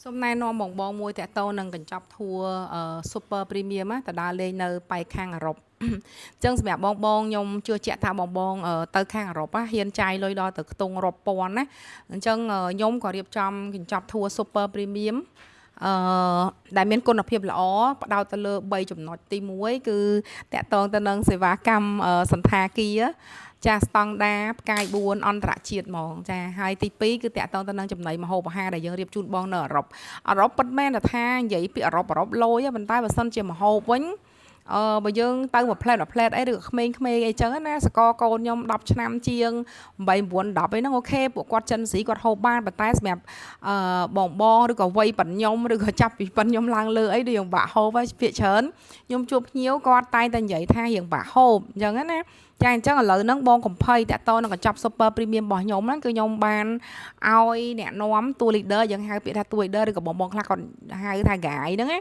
សូមណែនាំបងមួយតាក់ទងនឹងកញ្ចប់ធួ Super Premium ណាទៅដើរលេងនៅប៉ែកខាងអឺរ៉ុបអញ្ចឹងសម្រាប់បងខ្ញុំជឿជាក់ថាបងទៅខាងអឺរ៉ុបហ៊ានចាយលុយដល់ទៅខ្ទង់រាប់ពាន់ណាអញ្ចឹងខ្ញុំក៏រៀបចំកញ្ចប់ធួ Super Premium អឺដែលមានគុណភាពល្អផ្ដោតទៅលើ3ចំណុចទី1គឺតាក់ទងទៅនឹងសេវាកម្មសន្តាគារចាស្តង់ដាផ្កាយ4អន្តរជាតិហ្មងចាហើយទី2គឺតាក់ទងទៅនឹងចំណីម្ហូបអាហារដែលយើងរៀបជូនបងនៅអឺរ៉ុបពិតមែនថានិយាយពីអឺរ៉ុបលយប៉ុន្តែបើសិនជាម្ហូបវិញបើយើងទៅមួយផ្លែតអីឬក៏ក្មេងៗអីចឹងណាសកលកូនខ្ញុំ10ឆ្នាំជាង8 9 10អីហ្នឹងអូខេពួកគាត់ចិនស៊ីគាត់ហូបបានប៉ុន្តែសម្រាប់បងឬក៏វ័យប៉ុនខ្ញុំឬក៏ចាប់ពីប៉ុនខ្ញុំឡើងលើអីដូចយើងបាក់ហូបហើយភាកច្រើនខ្ញុំជួបភ្ញៀវគាត់តែងតែនិយាយថារៀងបាក់ហូបអញ្ចឹងណាចាអញ្ចឹងឥឡូវហ្នឹងបងកំភៃតាក់តនឹងកញ្ចប់ Super Premium របស់ខ្ញុំហ្នឹងគឺខ្ញុំបានឲ្យអ្នកនាំតួ leader យើងហៅពាក្យថាតួ leader ឬក៏បងខ្លះគាត់ហៅថា guide ហ្នឹងណា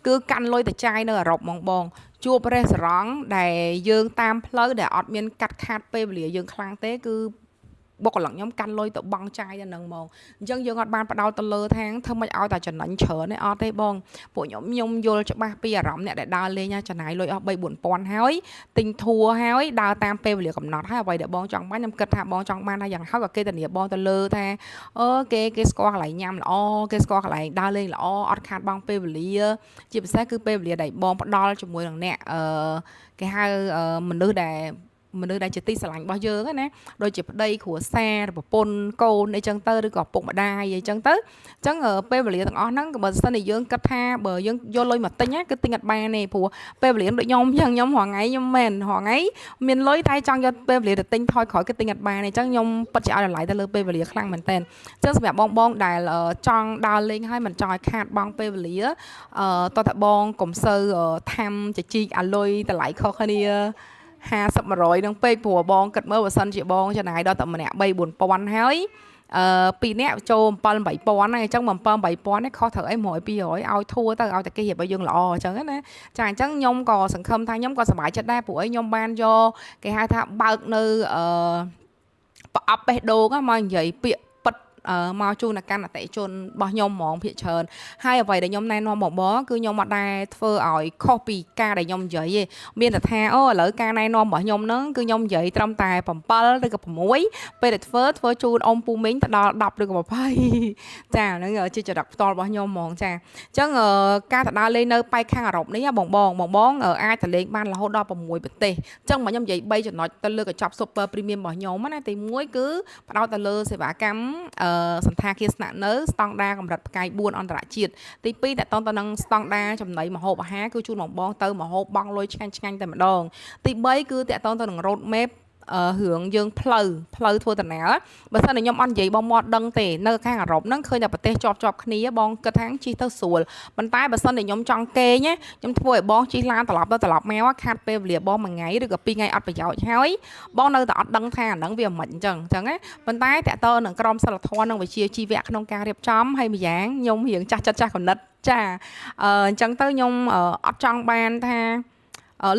គឺកាន់លុយទៅចាយនៅអឺរ៉ុបហ្មងបងជួបរេស្តូរ៉ង់ដែលយើងតាមផ្លូវដែលអត់មានកាត់ខាតពេលវេលាយើងខ្លាំងទេគឺបុគ្គលិកខ្ញុំកាន់លុយទៅបង់ចាយទៅនឹងហ្មងអញ្ចឹងយើងអត់បានផ្ដោតទៅលើທາງធ្វើមិនឲ្យតែចំណេញច្រើនទេអត់ទេបងពួកខ្ញុំយល់ច្បាស់ពីអារម្មណ៍អ្នកដែលដើរលេងចំណាយលុយអស់3 4ពាន់ហើយទិញធัวហើយដើរតាមពេលវេលាកំណត់ហើយអ្វីដែលបងចង់បានខ្ញុំគិតថាបងចង់បានថាយ៉ាងហោចក៏គេធានាបងទៅលើថាគេស្គាល់កន្លែងញ៉ាំល្អគេស្គាល់កន្លែងដើរលេងល្អអត់ខាតបង់ពេលវេលាជាពិសេសគឺពេលវេលាដែលបងផ្ដល់ជាមួយនឹងអ្នកគេហៅមនុស្សដែលជាទីស្រឡាញ់របស់យើងណាដូចជាប្តីគ្រួសារប្រពន្ធកូនអីចឹងទៅឬក៏ពុកម្ដាយអីចឹងទៅអញ្ចឹងពេលវេលាទាំងអស់ហ្នឹងបើសិនជាយើងគិតថាបើយើងយកលុយមកទិញណាគឺទិញអត់បានទេព្រោះពេលវេលាដូចខ្ញុំចឹងខ្ញុំរាល់ថ្ងៃខ្ញុំមែនរាល់ថ្ងៃមានលុយតែចង់យកពេលវេលាទៅទិញថយក្រោយគឺទិញអត់បានទេអញ្ចឹងខ្ញុំពិតជាឲ្យតម្លៃទៅលើពេលវេលាខ្លាំងមែនតើអញ្ចឹងសម្រាប់បងដែលចង់ដើរលេងហើយមិនចង់ឲ្យខាតបង់ពេលវេលាតោះតែបងកុំសូវថាំជជីកអាលុយតម្លៃខុសគ្នា50 100នឹងពេកព្រោះបងគិតមើលបើសិនជាបងចំណាយដល់តែម្នាក់3 4ពាន់ហើយ2នាក់ចូល7 8ពាន់ហើយអញ្ចឹង7 8ពាន់នេះខុសត្រូវអី100 200ឲ្យធួទៅឲ្យតែគេរៀបឲ្យយើងល្អអញ្ចឹងណាចាអញ្ចឹងខ្ញុំក៏សង្ឃឹមថាខ្ញុំក៏សប្បាយចិត្តដែរព្រោះអីខ្ញុំបានយកគេហៅថាបើកនៅប្រអប់បេះដូងមកនិយាយពាក្យមកជូនដល់កាន់អតិថិជនរបស់ខ្ញុំហ្មងភាគច្រើនហើយអ្វីដែលខ្ញុំណែនាំបងគឺខ្ញុំអត់ដែរធ្វើឲ្យខុសពីការដែលខ្ញុំនិយាយទេមានតែថាឥឡូវការណែនាំរបស់ខ្ញុំហ្នឹងគឺខ្ញុំនិយាយត្រឹមតែ7ឬក៏6ពេលដែលធ្វើជូនអ៊ំពូមីងទៅដល់10ឬក៏20ចាហ្នឹងជាចរិតផ្ទាល់របស់ខ្ញុំហ្មងចាអញ្ចឹងការទៅដើរលេងនៅប៉ែកខាងអឺរ៉ុបនេះបងអាចទៅលេងបានរហូតដល់6ប្រទេសអញ្ចឹងមកខ្ញុំនិយាយ3ចំណុចទៅលើកញ្ចប់ Super Premium របស់ខ្ញុំណាទី1គឺផ្ដោតទៅលើសេវាកម្មសន្តាគារស្នាក់នៅស្តង់ដារកម្រិតផ្កាយ4អន្តរជាតិទី2តកតងទៅនឹងស្តង់ដារចំណីម្ហូបអាហារគឺជូនបងទៅម្ហូបបងលុយឆ្ងាញ់តែម្ដងទី3គឺតកតងទៅនឹង road map រឿងយើងផ្លូវធ្វើដំណើរបើសិនតែខ្ញុំអត់និយាយបងមកដឹងទេនៅខាងអឺរ៉ុបហ្នឹងឃើញតែប្រទេសជាប់គ្នាបងគិតថាជិះទៅស្រួលប៉ុន្តែបើសិនតែខ្ញុំចង់គេងខ្ញុំធ្វើឲ្យបងជិះឡានត្រឡប់មកខាត់ពេលវេលាបងមួយថ្ងៃឬក៏2ថ្ងៃអត់ប្រយោជន៍ហើយបងនៅតែអត់ដឹងថាអាហ្នឹងវាមិនអញ្ចឹងណាប៉ុន្តែតកតនឹងក្រមសីលធម៌និងវិជ្ជាជីវៈក្នុងការរៀបចំហើយម្យ៉ាងខ្ញុំរៀងចាស់ចិត្តកំណត់ចាអញ្ចឹងទៅខ្ញុំអត់ចង់បានថា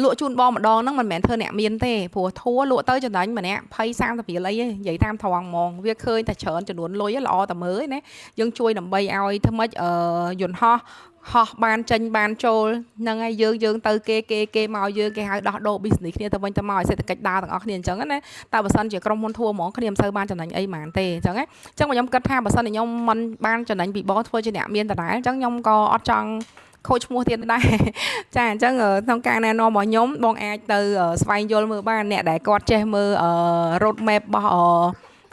លក់ជូនបងម្ដងហ្នឹងមិនមែនធ្វើអ្នកមានទេព្រោះធัวលក់ទៅចំណេញម្នាក់20 30រៀលអីនិយាយតាមត្រង់ហ្មងវាឃើញតែច្រើនចំនួនលុយល្អតែមើលណាយើងជួយដើម្បីឲ្យធ្វើម៉េចយន្តហោះបានចេញបានចូលហ្នឹងហើយយើងទៅគេមកយើងគេហៅដោះដូរ business គ្នាទៅវិញទៅមកឲ្យសេដ្ឋកិច្ចដើរទាំងអស់គ្នាអញ្ចឹងណាតែបើសិនជាក្រុមហ៊ុនធัวហ្មងគ្នាមិនសូវបានចំណេញអីហ្មងទេអញ្ចឹងខ្ញុំគិតថាបើសិនជាខ្ញុំមិនបានចំណេញពីបងធ្វើជាអ្នកមានដដែលអញ្ចឹងខ្ញុំក៏អត់ចង់ខូចឈ្មោះទៀតដែរចាអញ្ចឹងក្នុងការណែនាំរបស់ខ្ញុំបងអាចទៅស្វែងយល់មើលបានអ្នកដែលគាត់ចេះមើល road map របស់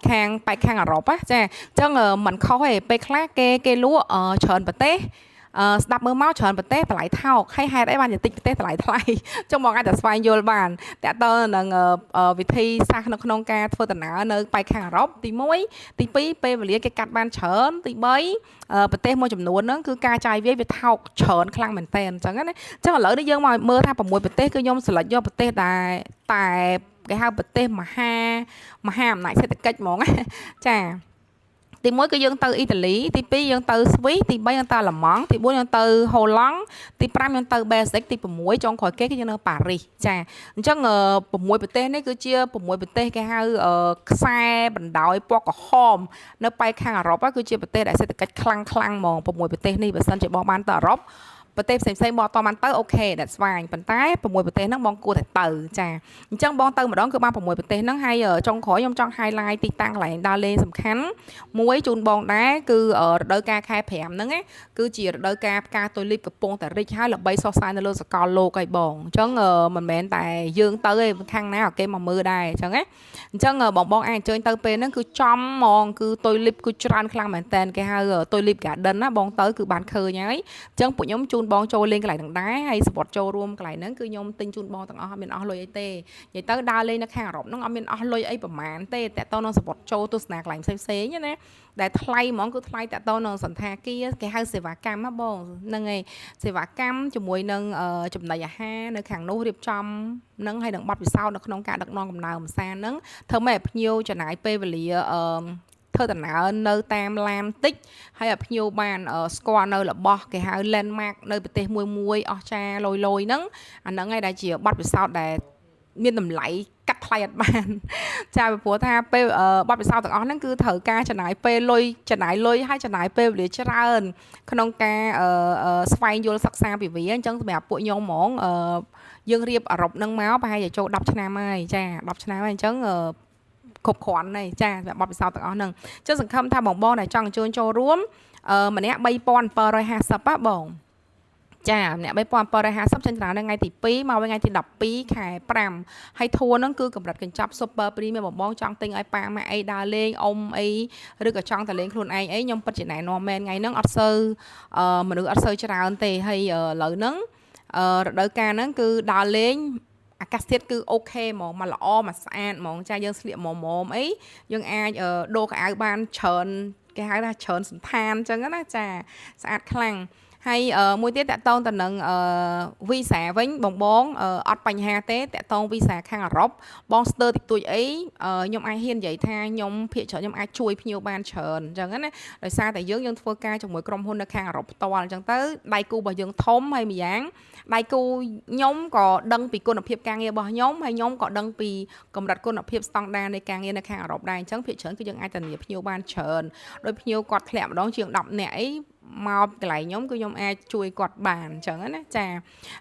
ខាងប៉ែកខាងអឺរ៉ុបចាអញ្ចឹងมันខុសទេពេលខ្លះគេលក់ច្រើនប្រទេសស្ដាប់មើលមកច្រើនប្រទេសតម្លៃថោកហើយហេតុអីបានតិចប្រទេសតម្លៃថ្លៃចុះមកអាចតែស្វែងយល់បានតើតើនឹងវិធីសាស្ត្រនៅក្នុងការធ្វើដំណើរនៅប៉ែកខាងអឺរ៉ុបទី1ទី2ពេលវេលាគេកាត់បានច្រើនទី3ប្រទេសមួយចំនួនហ្នឹងគឺការចាយវាថោកច្រើនខ្លាំងមែនតើអញ្ចឹងណាអញ្ចឹងឥឡូវនេះយើងមកមើលថា6ប្រទេសគឺខ្ញុំ select យកប្រទេសតែគេហៅប្រទេសមហាអំណាចសេដ្ឋកិច្ចហ្មងចា ទី1គឺយើងទៅអ៊ីតាលីទី2យើងទៅស្វីសទី3យើងទៅអាល្លឺម៉ង់ទី4យើងទៅហូឡង់ទី5យើងទៅប៊ែលហ្សិកទី6ចុងក្រោយគេគឺយើងនៅប៉ារីសចាអញ្ចឹង6ប្រទេសនេះគឺជា6ប្រទេសគេហៅខ្សែបណ្ដោយពណ៌ក្រហមនៅប៉ែកខាងអឺរ៉ុបគឺជាប្រទេសដែលសេដ្ឋកិច្ចខ្លាំងហ្មង6ប្រទេសនេះបើសិនជាបងបានទៅអឺរ៉ុបប្រទេសផ្សេងៗបងអត់បានទៅអូខេ that's fine ប៉ុន្តែ6ប្រទេសហ្នឹងបងគួរតែទៅចាអញ្ចឹងបងទៅម្ដងគឺបាន6ប្រទេសហ្នឹងហើយចុងក្រោយខ្ញុំចង់ highlight ទីតាំងកន្លែងដើរលេងសំខាន់មួយជូនបងដែរគឺរដូវកាលខែ5ហ្នឹងណាគឺជារដូវកាលផ្កាទុយលីបកំពុងតែរីកហើយល្បីសុសសាយនៅលើសកលលោកហើយបងអញ្ចឹងមិនមែនតែយើងទៅទេខាងណាគេមកមើលដែរអញ្ចឹងណាអញ្ចឹងបងអាចអញ្ជើញទៅពេលហ្នឹងគឺចំហ្មងគឺទុយលីបគឺច្រើនខ្លាំងមែនតើគេហៅទុយលីប garden ណាបងទៅគឺបានឃើញហើយអញ្ចឹងពួកខ្ញុំជូនបងចូលលេងកន្លែងហ្នឹងដែរហើយសពតចូលរួមកន្លែងហ្នឹងគឺខ្ញុំទិញជូនបងទាំងអស់អត់មានអស់លុយអីទេនិយាយទៅដើរលេងនៅខាងអឺរ៉ុបហ្នឹងអត់មានអស់លុយអីប្រហែលទេតែតើនៅសពតចូលទស្សនាកន្លែងផ្សេងៗណាដែលថ្លៃហ្មងគឺថ្លៃតើតើនៅសន្តាគារគេហៅសេវាកម្មណាបងហ្នឹងហើយសេវាកម្មជាមួយនឹងចំណីអាហារនៅខាងនោះរៀបចំហ្នឹងហើយនឹងប័ណ្ណពិសោធន៍នៅក្នុងការដឹកនាំកំណើកម្សាន្តហ្នឹងធ្វើម៉េចឲ្យភ្ញៀវចំណាយពេលវេលាធ្វើដំណើរនៅតាមឡានតិចហើយឲ្យភ្ញៀវបានស្គាល់នៅរបស់គេហៅ landmark នៅប្រទេសមួយអស្ចារ្យលយហ្នឹងអាហ្នឹងហើយដែលជាប័ណ្ណពិសោធន៍ដែលមានតម្លៃកាត់ថ្លៃអត់បានចាព្រោះថាពេលប័ណ្ណពិសោធន៍ទាំងអស់ហ្នឹងគឺត្រូវការចំណាយពេលលុយហើយចំណាយពេលវេលាច្រើនក្នុងការស្វែងយល់សិក្សាពីវាអញ្ចឹងសម្រាប់ពួកខ្ញុំហ្មងយើងរៀបអឺរ៉ុបហ្នឹងមកប្រហែលជាចូល10ឆ្នាំហើយចា10ឆ្នាំហើយអញ្ចឹងគ្រប់គ្រាន់ហើយចាសម្រាប់បទពិសោធន៍ទាំងអស់ហ្នឹងចុះសង្ឃឹមថាបងដែលចង់អញ្ជើញចូលរួមម្នាក់3750ហ៎បងចាម្នាក់3750ចេញតារានៅថ្ងៃទី2មកថ្ងៃទី12ខែ5ហើយធួហ្នឹងគឺកម្រិតកញ្ចប់ super premium បងចង់ទិញឲ្យប៉ាម៉ាក់អីដើរលេងអ៊ំអីឬក៏ចង់ទៅលេងខ្លួនឯងអីខ្ញុំពិតជាណែនាំមែនថ្ងៃហ្នឹងអត់សូវមនុស្សអត់សូវច្រើនទេហើយឥឡូវហ្នឹងរដូវកាលហ្នឹងគឺដើរលេងអាកាសធាតុគឺអូខេហ្មងមកល្អមកស្អាតហ្មងចាយើងស្លៀកម៉មអីយើងអាចដូរកៅអៅបានច្រើនគេហៅថាច្រើនសន្តានអញ្ចឹងណាចាស្អាតខ្លាំងហើយមួយទៀតតកតងទៅនឹងវីសាវិញបងអត់បញ្ហាទេតកតងវីសាខាងអឺរ៉ុបបងស្ទើរតិចតួចអីខ្ញុំអាចហ៊ាននិយាយថាខ្ញុំភាគច្រើនខ្ញុំអាចជួយភ្ញៀវបានច្រើនអញ្ចឹងណាដោយសារតែយើងធ្វើការជាមួយក្រុមហ៊ុននៅខាងអឺរ៉ុបផ្ទាល់អញ្ចឹងទៅដៃគូរបស់យើងធំហើយម្យ៉ាងដៃគូខ្ញុំក៏ដឹងពីគុណភាពការងាររបស់ខ្ញុំហើយខ្ញុំក៏ដឹងពីកម្រិតគុណភាពស្តង់ដារនៃការងារនៅខាងអឺរ៉ុបដែរអញ្ចឹងភាគច្រើនគឺយើងអាចធានាភ្ញៀវបានច្រើនដោយភ្ញៀវគាត់ធ្លាក់ម្ដងជាង10នាក់អីមកកន្លែងខ្ញុំគឺខ្ញុំអាចជួយគាត់បានអញ្ចឹងណាចា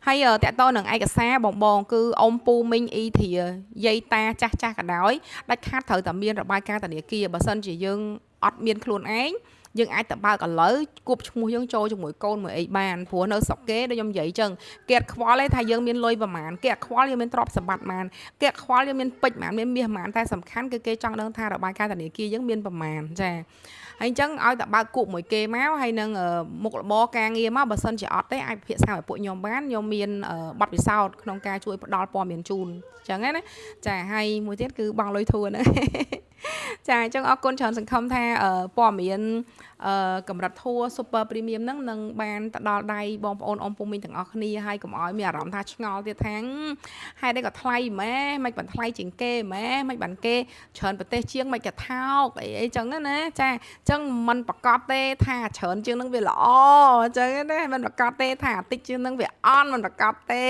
ហើយតកតនឹងឯកសារបងគឺអ៊ំពូមីងអ៊ីធៀយាយតាចាស់ក៏ដោយដាច់ខាតត្រូវតែមានរបាយការណ៍ធនាគារបើសិនជាយើងអត់មានខ្លួនឯងយើងអាចទៅបើកឥឡូវគប់ឈ្មោះយើងចូលជាមួយកូនមួយអីបានព្រោះនៅស្រុកគេដូចខ្ញុំនិយាយអញ្ចឹងគេអត់ខ្វល់ទេថាយើងមានលុយប្រមាណគេអត់ខ្វល់យើងមានទ្រព្យសម្បត្តិប្រមាណគេអត់ខ្វល់យើងមានពេជ្រប្រមាណមានមាសប្រមាណតែសំខាន់គឺគេចង់ដឹងថារបាយការណ៍ធនាគារយើងមានប្រមាណចាហើយអញ្ចឹងឲ្យតែបើកគប់មួយគេមកហើយនឹងមុខរបរការងារមកបើសិនជាអត់ទេអាចពិភាក្សាឲ្យពួកខ្ញុំបានខ្ញុំមានប័ណ្ណពិសោធន៍ក្នុងការជួយផ្ដល់ព័ត៌មានជូនអញ្ចឹងណាចាហើយមួយទៀតគឺបងលុយធួហ្នឹងចាអញ្ចឹងអរគុណច្រើនសង្ឃឹមថាព័ត៌មានកម្រិតធัว super premium ហ្នឹងនឹងបានទៅដល់ដៃបងប្អូនអ៊ំពូមីងទាំងអស់គ្នាហើយកុំឲ្យមានអារម្មណ៍ថាឆ្ងល់ទៀតថាហេតុអីក៏ថ្លៃម៉ែមិនបានថ្លៃជាងគេម៉ែមិនបានគេច្រើនប្រទេសជាងមិនក៏ថោកអីចឹងណាចាអញ្ចឹងมันប្រកាសទេថាច្រើនជាងនឹងវាល្អអញ្ចឹងណាมันប្រកាសទេថាតិចជាងនឹងវាអន់มันប្រកាសទេ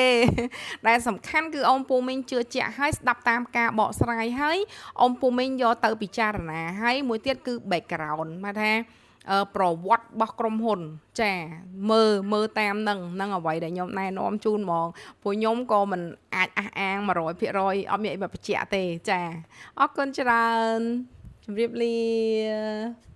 ដែលសំខាន់គឺអ៊ំពូមីងជឿជាក់ហើយស្ដាប់តាមការបកស្រាយហើយអ៊ំពូមីងយកទៅពិចារណាហើយមួយទៀតគឺ background មកថាប្រវត្តិរបស់ក្រុមហ៊ុនចាមើលតាមនឹងអ្វីដែលខ្ញុំណែនាំជូនហ្មងព្រោះខ្ញុំក៏មិនអាចអះអាង 100% អត់មានអីបញ្ជាក់ទេចាអរគុណច្រើនជម្រាបលា